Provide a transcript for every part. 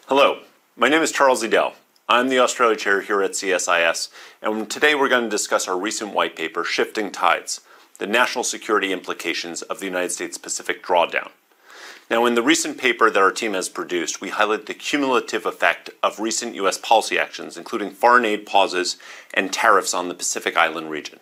Hello, my name is Charles Edel. I'm the Australia Chair here at CSIS, and today we're going to discuss our recent white paper, Shifting Tides, the National Security Implications of the United States Pacific Drawdown. Now, in the recent paper that our team has produced, we highlight the cumulative effect of recent U.S. policy actions, including foreign aid pauses and tariffs on the Pacific Island region.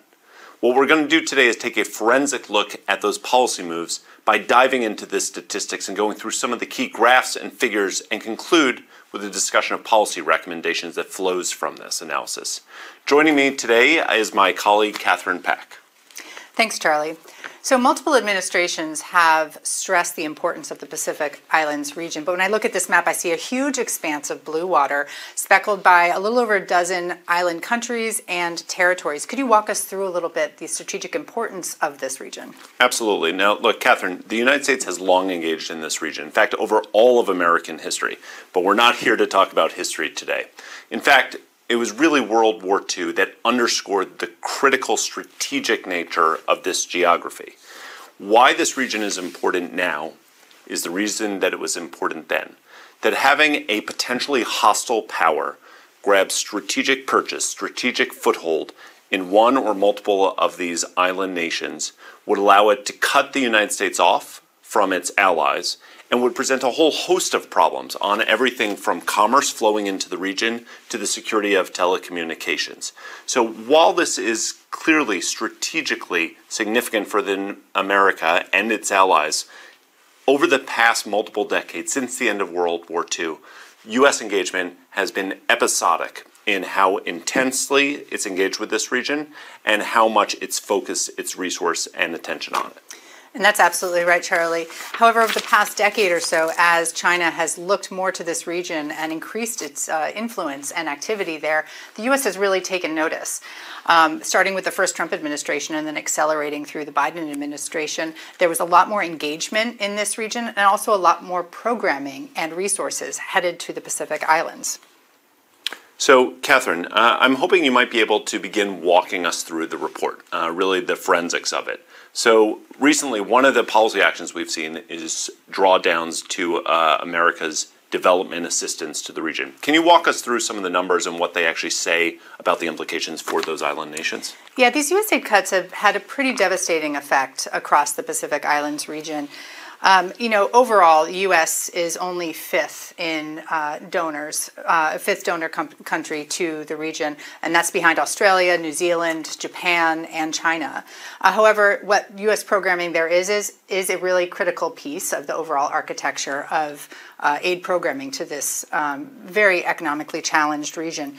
What we're going to do today is take a forensic look at those policy moves by diving into the statistics and going through some of the key graphs and figures and conclude with a discussion of policy recommendations that flows from this analysis. Joining me today is my colleague, Catherine Pack. Thanks, Charlie. So multiple administrations have stressed the importance of the Pacific Islands region, but when I look at this map, I see a huge expanse of blue water speckled by a little over a dozen island countries and territories. Could you walk us through a little bit the strategic importance of this region? Absolutely. Now, look, Catherine, the United States has long engaged in this region, in fact, over all of American history, but we're not here to talk about history today. In fact, it was really World War II that underscored the critical strategic nature of this geography. Why this region is important now is the reason that it was important then. That having a potentially hostile power grab strategic purchase, strategic foothold in one or multiple of these island nations would allow it to cut the United States off from its allies and would present a whole host of problems on everything from commerce flowing into the region to the security of telecommunications. So while this is clearly strategically significant for America and its allies, over the past multiple decades, since the end of World War II, U.S. engagement has been episodic in how intensely it's engaged with this region and how much it's focused its resource and attention on it. And that's absolutely right, Charlie. However, over the past decade or so, as China has looked more to this region and increased its influence and activity there, the U.S. has really taken notice. Starting with the first Trump administration and then accelerating through the Biden administration, there was a lot more engagement in this region and also a lot more programming and resources headed to the Pacific Islands. So, Catherine, I'm hoping you might be able to begin walking us through the report, really the forensics of it. So, recently, one of the policy actions we've seen is drawdowns to America's development assistance to the region. Can you walk us through some of the numbers and what they actually say about the implications for those island nations? Yeah, these USAID cuts have had a pretty devastating effect across the Pacific Islands region. Overall, the U.S. is only fifth in fifth donor country to the region, and that's behind Australia, New Zealand, Japan, and China. However, what U.S. programming there is a really critical piece of the overall architecture of aid programming to this very economically challenged region.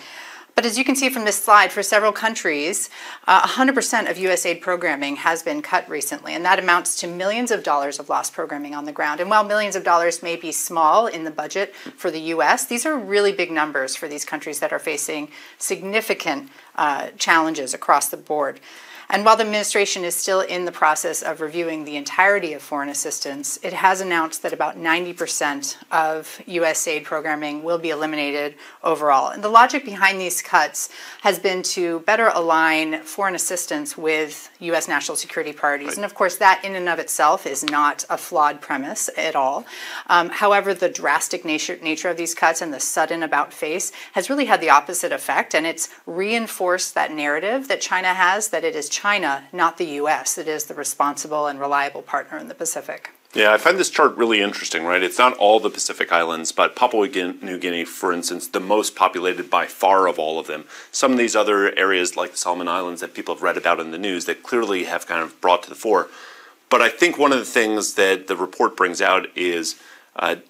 But as you can see from this slide, for several countries, 100% of U.S. aid programming has been cut recently, and that amounts to millions of dollars of lost programming on the ground. And while millions of dollars may be small in the budget for the U.S., these are really big numbers for these countries that are facing significant challenges across the board. And while the administration is still in the process of reviewing the entirety of foreign assistance, it has announced that about 90% of U.S. aid programming will be eliminated overall. And the logic behind these cuts has been to better align foreign assistance with U.S. national security priorities. Right. And of course, that in and of itself is not a flawed premise at all. However, the drastic nature of these cuts and the sudden about-face has really had the opposite effect, and it's reinforced that narrative that China has, that it is China, not the U.S., that is the responsible and reliable partner in the Pacific. Yeah, I find this chart really interesting, right? It's not all the Pacific Islands, but Papua New Guinea, for instance, the most populated by far of all of them. Some of these other areas, like the Solomon Islands, that people have read about in the news, that clearly have kind of brought to the fore. But I think one of the things that the report brings out is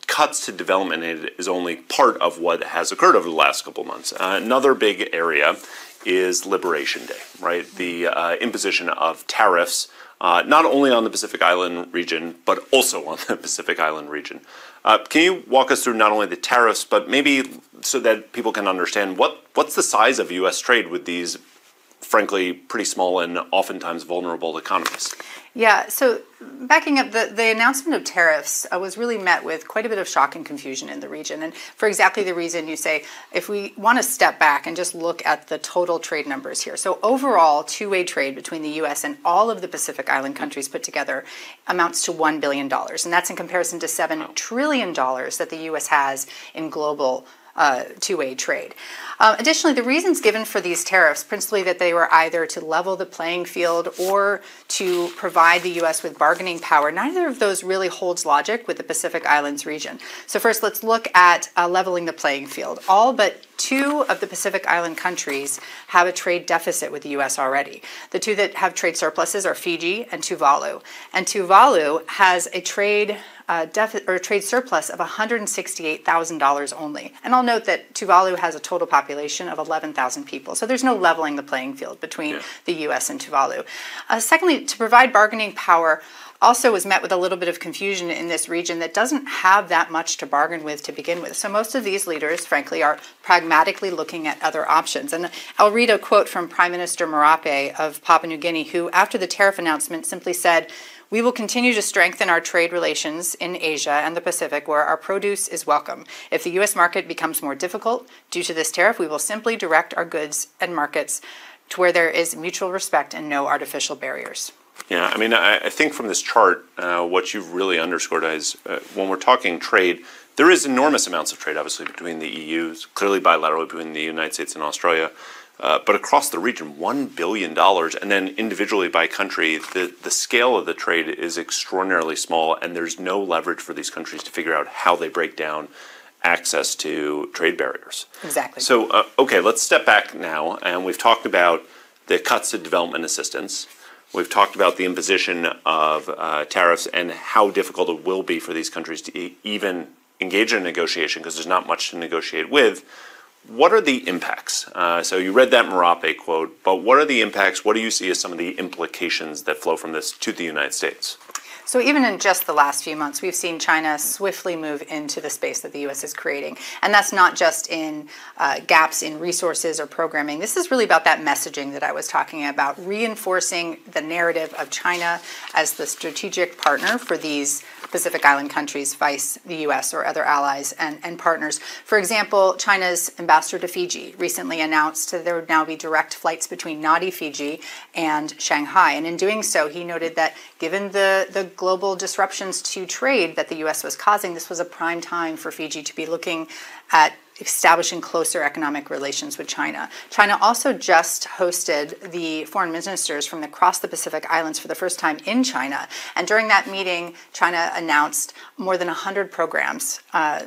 cuts to development aid is only part of what has occurred over the last couple of months. Another big area is Liberation Day, right? The imposition of tariffs, not only on the Pacific Island region, but also on the Pacific Island region. Can you walk us through not only the tariffs, but maybe so that people can understand what's the size of U.S. trade with these frankly, pretty small and oftentimes vulnerable economies. Yeah, so backing up, the announcement of tariffs was really met with quite a bit of shock and confusion in the region. And for exactly the reason you say, if we want to step back and just look at the total trade numbers here. So overall, two-way trade between the U.S. and all of the Pacific Island countries put together amounts to $1 billion. And that's in comparison to $7 trillion that the U.S. has in global two-way trade. Additionally, the reasons given for these tariffs, principally that they were either to level the playing field or to provide the U.S. with bargaining power, neither of those really holds logic with the Pacific Islands region. So first, let's look at leveling the playing field. All but two of the Pacific Island countries have a trade deficit with the U.S. already. The two that have trade surpluses are Fiji and Tuvalu. And Tuvalu has a trade trade surplus of $168,000 only. And I'll note that Tuvalu has a total population of 11,000 people. So there's no leveling the playing field between the U.S. and Tuvalu. Secondly, to provide bargaining power also was met with a little bit of confusion in this region that doesn't have that much to bargain with to begin with. So most of these leaders, frankly, are pragmatically looking at other options. And I'll read a quote from Prime Minister Marape of Papua New Guinea, who, after the tariff announcement, simply said, "We will continue to strengthen our trade relations in Asia and the Pacific where our produce is welcome. If the U.S. market becomes more difficult due to this tariff, we will simply direct our goods and markets to where there is mutual respect and no artificial barriers." Yeah, I mean, I think from this chart, what you've really underscored is when we're talking trade, there is enormous amounts of trade, obviously, between the EU, clearly bilaterally between the United States and Australia, but across the region, $1 billion, and then individually by country, the scale of the trade is extraordinarily small, and there's no leverage for these countries to figure out how they break down access to trade barriers. Exactly. So, okay, let's step back now, and we've talked about the cuts to development assistance. We've talked about the imposition of tariffs and how difficult it will be for these countries to even engage in a negotiation because there's not much to negotiate with. What are the impacts? So you read that Marape quote, but what are the impacts? What do you see as some of the implications that flow from this to the United States? So even in just the last few months, we've seen China swiftly move into the space that the U.S. is creating. And that's not just in gaps in resources or programming. This is really about that messaging that I was talking about, reinforcing the narrative of China as the strategic partner for these Pacific Island countries, vice the U.S. or other allies and partners. For example, China's ambassador to Fiji recently announced that there would now be direct flights between Nadi, Fiji, and Shanghai. And in doing so, he noted that given the global disruptions to trade that the U.S. was causing, this was a prime time for Fiji to be looking at establishing closer economic relations with China. China also just hosted the foreign ministers from across the Pacific Islands for the first time in China. And during that meeting, China announced more than 100 programs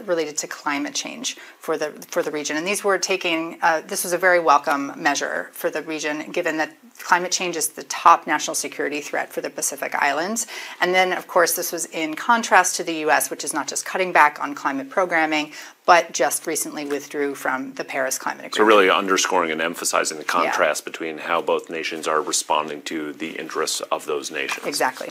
related to climate change for the region. And these were this was a very welcome measure for the region, given that climate change is the top national security threat for the Pacific Islands. And then, of course, this was in contrast to the U.S., which is not just cutting back on climate programming, but just recently withdrew from the Paris Climate Agreement. So really underscoring and emphasizing the contrast between how both nations are responding to the interests of those nations. Exactly.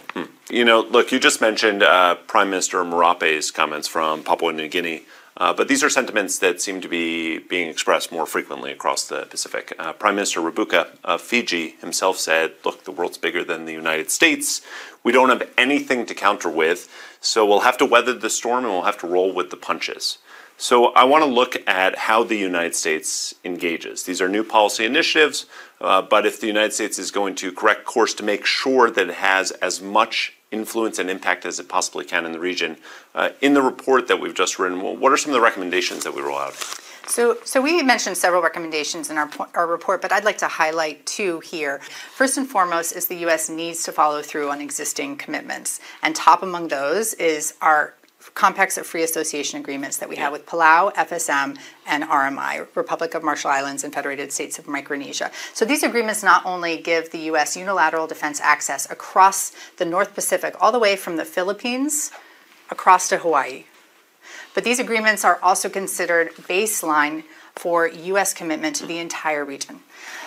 You know, look, you just mentioned Prime Minister Marape's comments from Papua New Guinea, but these are sentiments that seem to be being expressed more frequently across the Pacific. Prime Minister Rabuka of Fiji himself said, look, the world's bigger than the United States. We don't have anything to counter with, so we'll have to weather the storm and we'll have to roll with the punches. So I want to look at how the United States engages. These are new policy initiatives, but if the United States is going to correct course to make sure that it has as much influence and impact as it possibly can in the region, in the report that we've just written, what are some of the recommendations that we roll out? So we mentioned several recommendations in our report, but I'd like to highlight two here. First and foremost is the U.S. needs to follow through on existing commitments. And top among those is our compacts of free association agreements that we have with Palau, FSM, and RMI, Republic of Marshall Islands and Federated States of Micronesia. So these agreements not only give the U.S. unilateral defense access across the North Pacific, all the way from the Philippines across to Hawaii, but these agreements are also considered baseline for U.S. commitment to the entire region.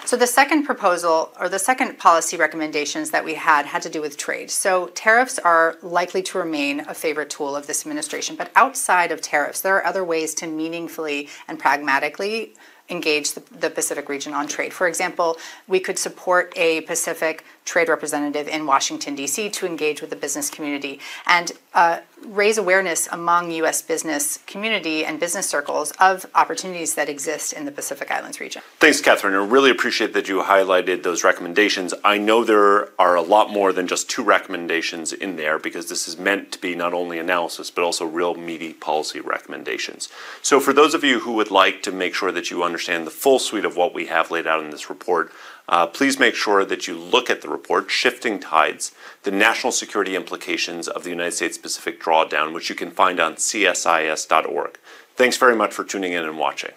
So the second proposal, or the second policy recommendations that we had to do with trade. So tariffs are likely to remain a favorite tool of this administration, but outside of tariffs, there are other ways to meaningfully and pragmatically engage the Pacific region on trade. For example, we could support a Pacific trade representative in Washington, D.C. to engage with the business community and raise awareness among U.S. business community and business circles of opportunities that exist in the Pacific Islands region. Thanks, Catherine. I really appreciate that you highlighted those recommendations. I know there are a lot more than just 2 recommendations in there because this is meant to be not only analysis but also real meaty policy recommendations. So for those of you who would like to make sure that you understand the full suite of what we have laid out in this report, please make sure that you look at the report, Shifting Tides, the National Security Implications of the United States Pacific Drawdown, which you can find on csis.org. Thanks very much for tuning in and watching.